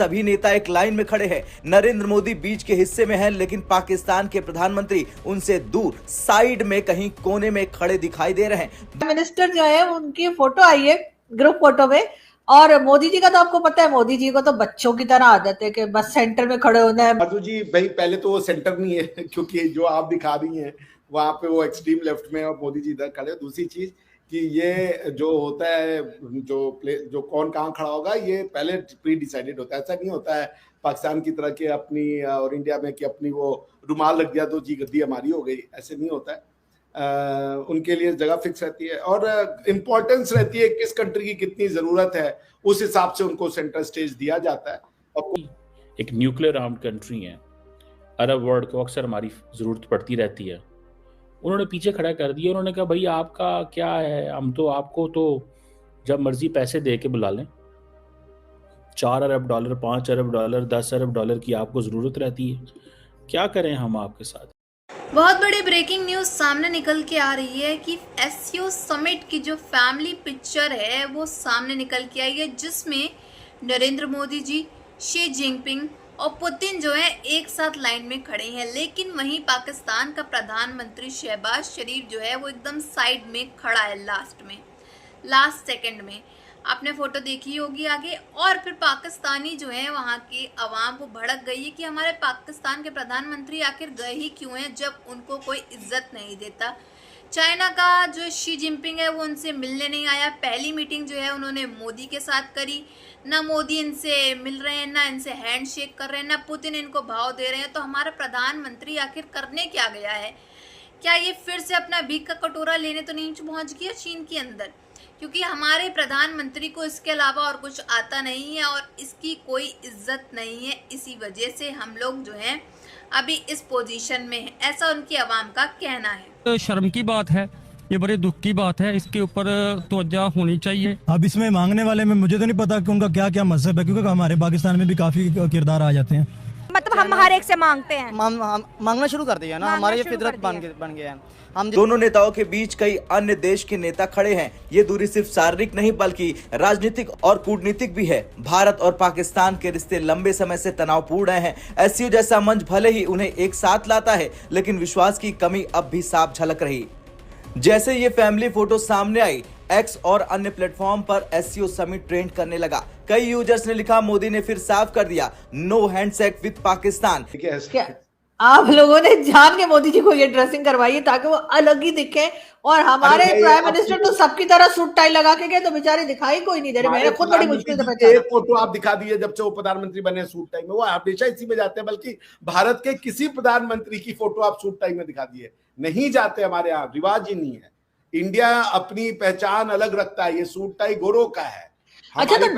सभी नेता एक लाइन में खड़े हैं। नरेंद्र मोदी बीच के हिस्से में हैं, लेकिन पाकिस्तान के प्रधानमंत्री उनसे दूर साइड में कहीं कोने में खड़े दिखाई दे रहे हैं। मिनिस्टर जो है उनकी फोटो आई है ग्रुप फोटो में, और मोदी जी का तो आपको पता है, मोदी जी को तो बच्चों की तरह आदत है कि बस सेंटर में खड़े होना है। माधु जी भाई, पहले तो वो सेंटर नहीं है क्योंकि जो आप दिखा रही हैं वहां पे वो एक्सट्रीम लेफ्ट में और मोदी जी इधर खड़े। दूसरी चीज कि ये जो होता है, जो कौन कहाँ खड़ा होगा, ये पहले प्री डिसाइडेड होता है। ऐसा नहीं होता है पाकिस्तान की तरह के अपनी और इंडिया में कि अपनी वो रुमाल लग गया तो जी गद्दी हमारी हो गई, ऐसे नहीं होता है। उनके लिए जगह फिक्स रहती है और इम्पोर्टेंस रहती है किस कंट्री की कितनी जरूरत है, उस हिसाब से उनको सेंटर स्टेज दिया जाता है। एक न्यूक्लियर आर्म्ड कंट्री है, अरब वर्ल्ड को अक्सर हमारी जरूरत पड़ती रहती है। उन्होंने पीछे खड़ा कर दिया। उन्होंने कहा भाई आपका क्या है, हम तो आपको तो जब मर्जी पैसे दे के बुला लें। 4 अरब डॉलर, 5 अरब डॉलर, 10 अरब डॉलर की आपको जरूरत रहती है, क्या करें हम आपके साथ। बहुत बड़ी ब्रेकिंग न्यूज सामने निकल के आ रही है कि एससीओ समिट की जो फैमिली पिक्चर है वो सामने निकल के आई है, जिसमें नरेंद्र मोदी जी, शी जिनपिंग और पुतिन जो है एक साथ लाइन में खड़े हैं। लेकिन वहीं पाकिस्तान का प्रधानमंत्री शहबाज शरीफ जो है वो एकदम साइड में खड़ा है, लास्ट सेकंड में। आपने फोटो देखी होगी आगे। और फिर पाकिस्तानी जो है वहाँ की आवाम वो भड़क गई है कि हमारे पाकिस्तान के प्रधानमंत्री आखिर गए ही क्यों हैं जब उनको कोई इज्जत नहीं देता। चाइना का जो शी जिनपिंग है वो उनसे मिलने नहीं आया। पहली मीटिंग जो है उन्होंने मोदी के साथ करी, ना मोदी इनसे मिल रहे हैं, ना इनसे हैंड शेक कर रहे हैं, ना पुतिन इनको भाव दे रहे हैं। तो हमारा प्रधानमंत्री आखिर करने क्या गया है? क्या ये फिर से अपना भीख का कटोरा लेने तो नहीं पहुंच गया चीन के अंदर? क्योंकि हमारे प्रधानमंत्री को इसके अलावा और कुछ आता नहीं है और इसकी कोई इज्जत नहीं है। इसी वजह से हम लोग जो हैं अभी इस पोजीशन में हैं, ऐसा उनकी आवाम का कहना है। तो शर्म की बात है, ये बड़े दुख की बात है, इसके ऊपर तवज्जो होनी चाहिए। अब इसमें मांगने वाले में मुझे तो नहीं पता कि उनका क्या क्या मजहब है, क्योंकि हमारे पाकिस्तान में भी काफी किरदार आ जाते हैं। मतलब हम हर एक से मांगते हैं, मांगना शुरू कर दिया ना, हमारे ये फितरत बन गया है। हम दोनों नेताओं के बीच कई अन्य देश के नेता खड़े हैं। ये दूरी सिर्फ शारीरिक नहीं बल्कि राजनीतिक और कूटनीतिक भी है। भारत और पाकिस्तान के रिश्ते लंबे समय से तनावपूर्ण रहे हैं। एससीओ जैसा मंच भले ही उन्हें एक साथ लाता है, लेकिन विश्वास की कमी अब भी साफ झलक रही। जैसे ये फैमिली फोटो सामने आई, एक्स और अन्य प्लेटफॉर्म पर एससीओ समिट ट्रेंड करने लगा। कई यूजर्स ने लिखा, मोदी ने फिर साफ कर दिया, नो हैंडशेक विद पाकिस्तान। क्या आप लोगों ने जान के मोदी जी को ये ड्रेसिंग करवाई है ताकि वो अलग ही दिखे? और हमारे प्राइम मिनिस्टर तो सबकी तरह सूट टाई लगा के गए तो बेचारे दिखाई कोई नहीं दे रहे। मैंने खुद बड़ी मुश्किल से पहचाना। एक फोटो आप दिखा दी है जब से वो प्रधानमंत्री बने सूट टाई में, वो हमेशा इसी में जाते हैं। बल्कि भारत के किसी प्रधानमंत्री की फोटो आप सूट टाई में दिखा दिए, नहीं जाते, हमारे यहाँ रिवाज ही नहीं है। इंडिया अपनी पहचान अलग रखता है, ये सूट टाई गोरों का है। अच्छा, तो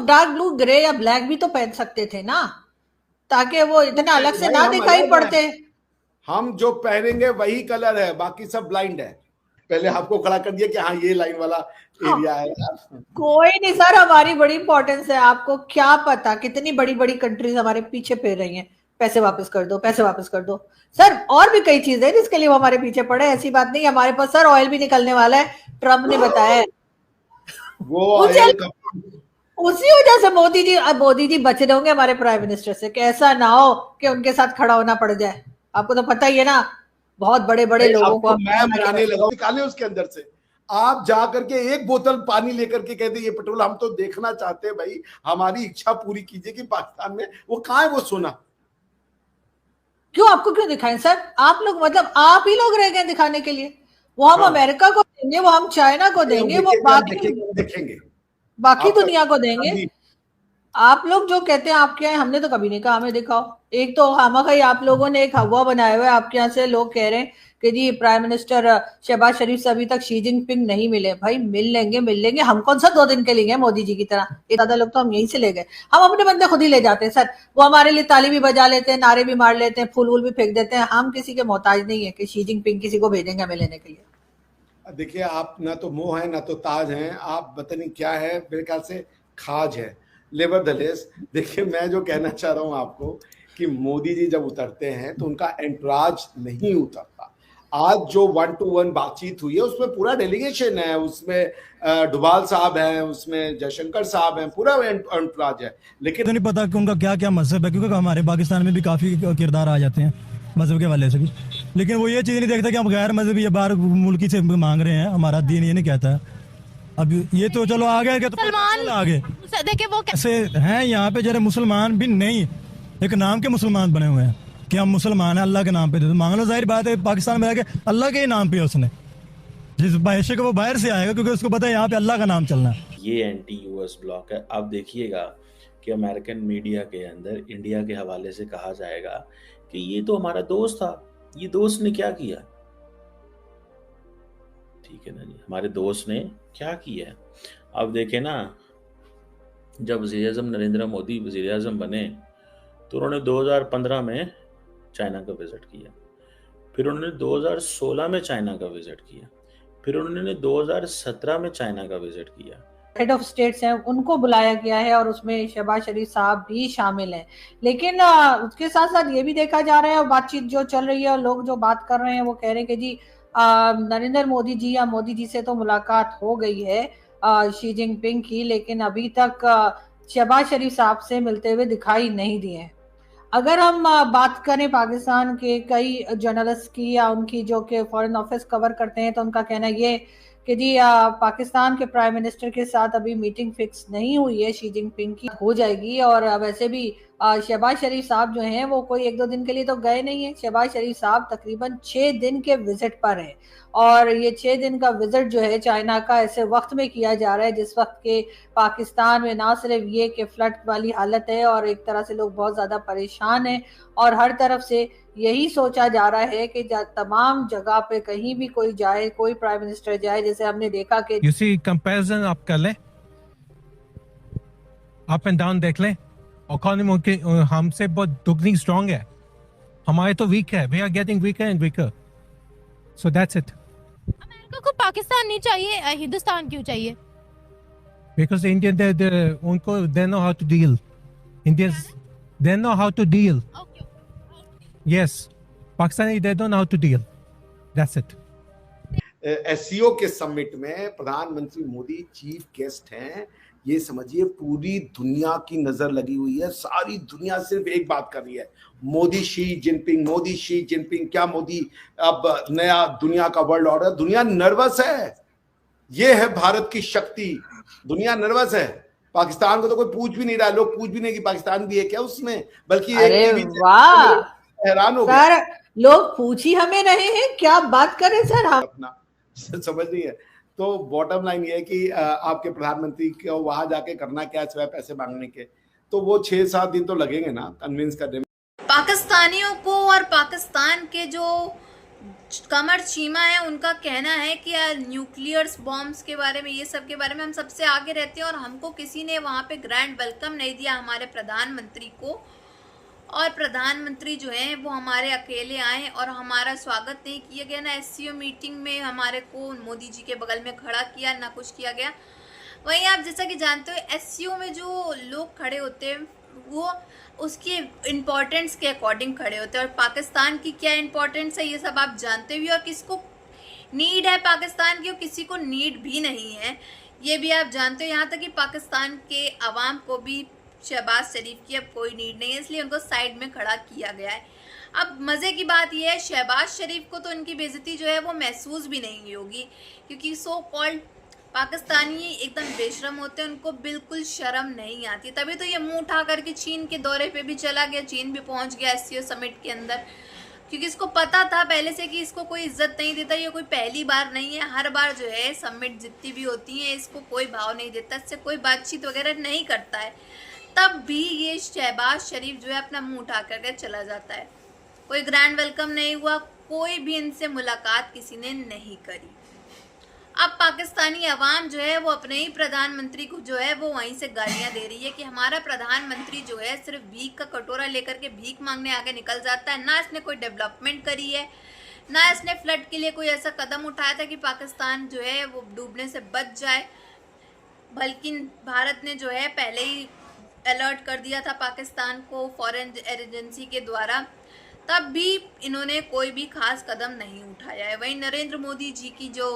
डार्क ब्लू ग्रे या ब्लैक भी तो पहन सकते थे ना, ताकि वो इतना अलग से ना दिखाई पड़ते। हम जो पहनेंगे वही कलर है, बाकी सब ब्लाइंड है। पहले आपको खड़ा कर दिया कि हाँ ये लाइन वाला एरिया है। कोई नहीं सर, हमारी बड़ी इंपॉर्टेंस है। आपको क्या पता कितनी बड़ी बड़ी कंट्रीज हमारे पीछे फिर रही हैं, पैसे वापस कर दो, पैसे वापस कर दो। सर और भी कई चीजें जिसके लिए वो हमारे पीछे पड़े, ऐसी बात नहीं। हमारे पास सर ऑयल भी निकलने वाला है, ट्रम्प ने बताया है। वो उसी वजह से मोदी जी बचे होंगे हमारे प्राइम मिनिस्टर से, कि ऐसा ना हो कि उनके साथ खड़ा होना पड़ जाए। आपको तो पता ही है ना, बहुत बड़े बड़े लोगों को मैं बनाने लगा, निकाले उसके अंदर से। आप जा करके एक बोतल पानी लेकर के कहते ये पेट्रोल, हम तो देखना चाहते हैं भाई, हमारी इच्छा पूरी कीजिए कि पाकिस्तान में वो कहाँ है वो सोना। क्यों आपको क्यों दिखाएं सर? आप लोग मतलब आप ही लोग रह गए दिखाने के लिए। वो हम अमेरिका को देंगे, वो हम चाइना को देंगे, वो देखेंगे बाकी दुनिया को देंगे। आप लोग जो कहते हैं आपके यहाँ, हमने तो कभी नहीं कहा हमें दिखाओ। एक तो खामखा आप लोगों ने एक हवा बनाया हुआ है। आपके यहाँ से लोग कह रहे हैं कि जी प्राइम मिनिस्टर शहबाज शरीफ से अभी तक शी जिनपिंग नहीं मिले। भाई मिल लेंगे। हम कौन सा 2 दिन के लिए गए मोदी जी की तरह? ये ज्यादा लोग तो हम यहीं से ले गए। हम अपने बंदे खुद ही ले जाते हैं सर। वो हमारे लिए ताली भी बजा लेते हैं, नारे भी मार लेते हैं, फूल भी फेंक देते हैं। हम किसी के मोहताज नहीं है कि शी जिनपिंग किसी को भेजेंगे हमें लेने के लिए। देखिए, आप ना तो मोह है ना तो ताज हैं, आप पता नहीं क्या है, मेरे ख्याल से खाज है। नेवरदलेस, देखिए मैं जो कहना चाह रहा हूं आपको कि मोदी जी जब उतरते हैं तो उनका एंटराज नहीं उतरता। आज जो 1-to-1 बातचीत हुई है उसमें पूरा डेलीगेशन है, उसमें डोभाल साहब हैं, उसमें जयशंकर साहब हैं, पूरा एंटराज है। लेकिन तो नहीं पता कि उनका क्या क्या मजहब है, क्योंकि हमारे पाकिस्तान में भी काफी किरदार आ जाते हैं मजहब के हवाले से भी, लेकिन वो ये चीज नहीं देखता कि हम गैर मजहबी या बाहर मुल्की से मांग रहे हैं, हमारा दीन ये नहीं कहता है। अब ये तो चलो आ गए, तो आगे देखिए वो ऐसे हैं यहाँ पे जरा मुसलमान भी नहीं, एक नाम के मुसलमान बने हुए हैं कि हम मुसलमान हैं, अल्लाह के नाम पे दे दो मांग लो। जाहिर बात है पाकिस्तान में आके अल्लाह के ही नाम पे उसने जिस बाहिश को वो बाहर से आएगा, क्योंकि उसको पता है यहाँ पे अल्लाह का नाम चलना है। ये एंटी यूएस ब्लॉक है। अब देखिएगा कि अमेरिकन मीडिया के अंदर इंडिया के हवाले से कहा जाएगा कि ये तो हमारा दोस्त था, ये दोस्त ने क्या किया। ठीक है ना जी, हमारे दोस्त ने क्या किया। अब देखें ना, जब वज़ीर-ए-आज़म नरेंद्र मोदी वज़ीर-ए-आज़म बने तो उन्होंने 2015 में चाइना का विजिट किया, फिर उन्होंने 2016 में चाइना का विजिट किया, फिर उन्होंने 2017 में चाइना का विजिट किया। हेड ऑफ स्टेट्स हैं उनको बुलाया गया है और उसमें शहबाज शरीफ साहब भी शामिल हैं। लेकिन उसके साथ साथ ये भी देखा जा रहा है और बातचीत जो चल रही है और लोग जो बात कर रहे हैं वो कह रहे हैं कि जी नरेंद्र मोदी जी या मोदी जी से तो मुलाकात हो गई है शी जिनपिंग की, लेकिन अभी तक शहबाज शरीफ साहब से मिलते हुए दिखाई नहीं दिए हैं। अगर हम बात करें पाकिस्तान के कई जर्नलिस्ट की या उनकी जो कि फॉरेन ऑफिस कवर करते हैं, तो उनका कहना ये कि जी पाकिस्तान के प्राइम मिनिस्टर के साथ अभी मीटिंग फिक्स नहीं हुई है, शी जिनपिंग की हो जाएगी। और वैसे भी शहबाज शरीफ साहब जो हैं वो कोई 1-2 दिन के लिए तो गए नहीं है। शहबाज शरीफ साहब तकरीबन 6 दिन के विजिट पर है और ये 6 दिन का विजिट जो है चाइना का ऐसे वक्त में किया जा रहा है जिस वक्त के पाकिस्तान में ना सिर्फ ये कि फ्लड वाली हालत है और एक तरह से लोग बहुत ज्यादा परेशान हैं और हर तरफ से यही सोचा जा रहा है कि तमाम जगह पे कहीं भी कोई जाए, कोई प्राइम मिनिस्टर जाए, जैसे हमने देखा कि यू सी कंपैरिजन आप कर लें, अप एंड डाउन देख लें, इकोनॉमी हमसे बहुत दुगनी स्ट्रांग है, हमारे तो वीक है, we are getting weaker and weaker, so that's it. America को पाकिस्तान नहीं चाहिए, हिंदुस्तान क्यों चाहिए? बिकॉज इंडियन उनको they know how to deal, Indians they know how to deal, yes Pakistani they don't know how to deal, that's it. SCO के summit में प्रधानमंत्री Modi chief guest हैं। ये समझिए पूरी दुनिया की नजर लगी हुई है, सारी दुनिया सिर्फ एक बात कर रही है, Modi Xi Jinping, Modi Xi Jinping. क्या मोदी अब नया दुनिया का वर्ल्ड ऑर्डर? दुनिया नर्वस है, ये है भारत की शक्ति। दुनिया नर्वस है, पाकिस्तान को तो कोई पूछ भी नहीं रहा, लोग पूछ भी नहीं कि पाकिस्तान भी है क्या उसमें, बल्कि हैरान हो गया। लोग पूछ ही हमें रहे हैं, क्या बात करें सर हम अपना समझ नहीं है। तो बॉटम लाइन ये है कि आपके प्रधानमंत्री को वहां जाके करना क्या सिवाय पैसे मांगने के, तो वो 6-7 दिन तो लगेंगे ना कन्विंस करने में। पाकिस्तानियों को और पाकिस्तान के जो कमर चीमा है उनका कहना है कि न्यूक्लियर बॉम्ब्स के बारे में, ये सब के बारे में हम सबसे आगे रहते हैं और हमको किसी ने वहाँ पे ग्रैंड वेलकम नहीं दिया हमारे प्रधानमंत्री को, और प्रधानमंत्री जो हैं वो हमारे अकेले आए और हमारा स्वागत नहीं किया गया। ना एससीओ मीटिंग में हमारे को मोदी जी के बगल में खड़ा किया, ना कुछ किया गया। वहीं आप जैसा कि जानते हो एससीओ में जो लोग खड़े होते हैं वो उसके इम्पोर्टेंस के अकॉर्डिंग खड़े होते हैं और पाकिस्तान की क्या इम्पोर्टेंस है ये सब आप जानते भी, और किसको नीड है पाकिस्तान की और किसी को नीड भी नहीं है ये भी आप जानते हो। यहाँ तक कि पाकिस्तान के अवाम को भी शहबाज शरीफ की अब कोई नीड नहीं है, इसलिए उनको साइड में खड़ा किया गया है। अब मज़े की बात यह है शहबाज शरीफ को तो उनकी बेइज्जती जो है वो महसूस भी नहीं होगी, क्योंकि सो कॉल्ड पाकिस्तानी एकदम बेशरम होते हैं, उनको बिल्कुल शर्म नहीं आती। तभी तो ये मुंह उठा करके चीन के दौरे पे भी चला गया, चीन भी पहुंच गया एससीओ समिट के अंदर, क्योंकि इसको पता था पहले से कि इसको कोई इज्जत नहीं देता। ये कोई पहली बार नहीं है, हर बार जो है समिट जितनी भी होती है इसको कोई भाव नहीं देता, इससे कोई बातचीत वगैरह नहीं करता है। तब भी ये शहबाज शरीफ जो है अपना मुंह उठा करके चला जाता है। कोई ग्रैंड वेलकम नहीं हुआ, कोई भी इनसे मुलाकात किसी ने नहीं करी। अब पाकिस्तानी अवाम जो है वो अपने ही प्रधानमंत्री को जो है वो वहीं से गालियां दे रही है कि हमारा प्रधानमंत्री जो है सिर्फ भीख का कटोरा लेकर के भीख मांगने आगे निकल जाता है। ना इसने कोई डेवलपमेंट करी है, ना इसने फ्लड के लिए कोई ऐसा कदम उठाया था कि पाकिस्तान जो है वो डूबने से बच जाए, बल्कि भारत ने जो है पहले ही अलर्ट कर दिया था पाकिस्तान को फॉरेन एजेंसी के द्वारा। तब भी इन्होंने कोई भी खास कदम नहीं उठाया है। वहीं नरेंद्र मोदी जी की जो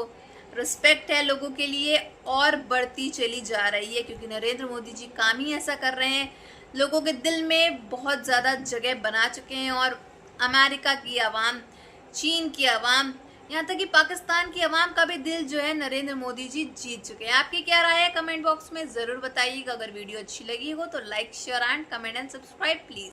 रिस्पेक्ट है लोगों के लिए और बढ़ती चली जा रही है, क्योंकि नरेंद्र मोदी जी काम ही ऐसा कर रहे हैं, लोगों के दिल में बहुत ज़्यादा जगह बना चुके हैं। और अमेरिका की आवाम, चीन की आवाम, यहाँ तक कि पाकिस्तान की आवाम का भी दिल जो है नरेंद्र मोदी जी जीत चुके हैं। आपकी क्या राय है कमेंट बॉक्स में ज़रूर बताइएगा। अगर वीडियो अच्छी लगी हो तो like, share and comment and subscribe please.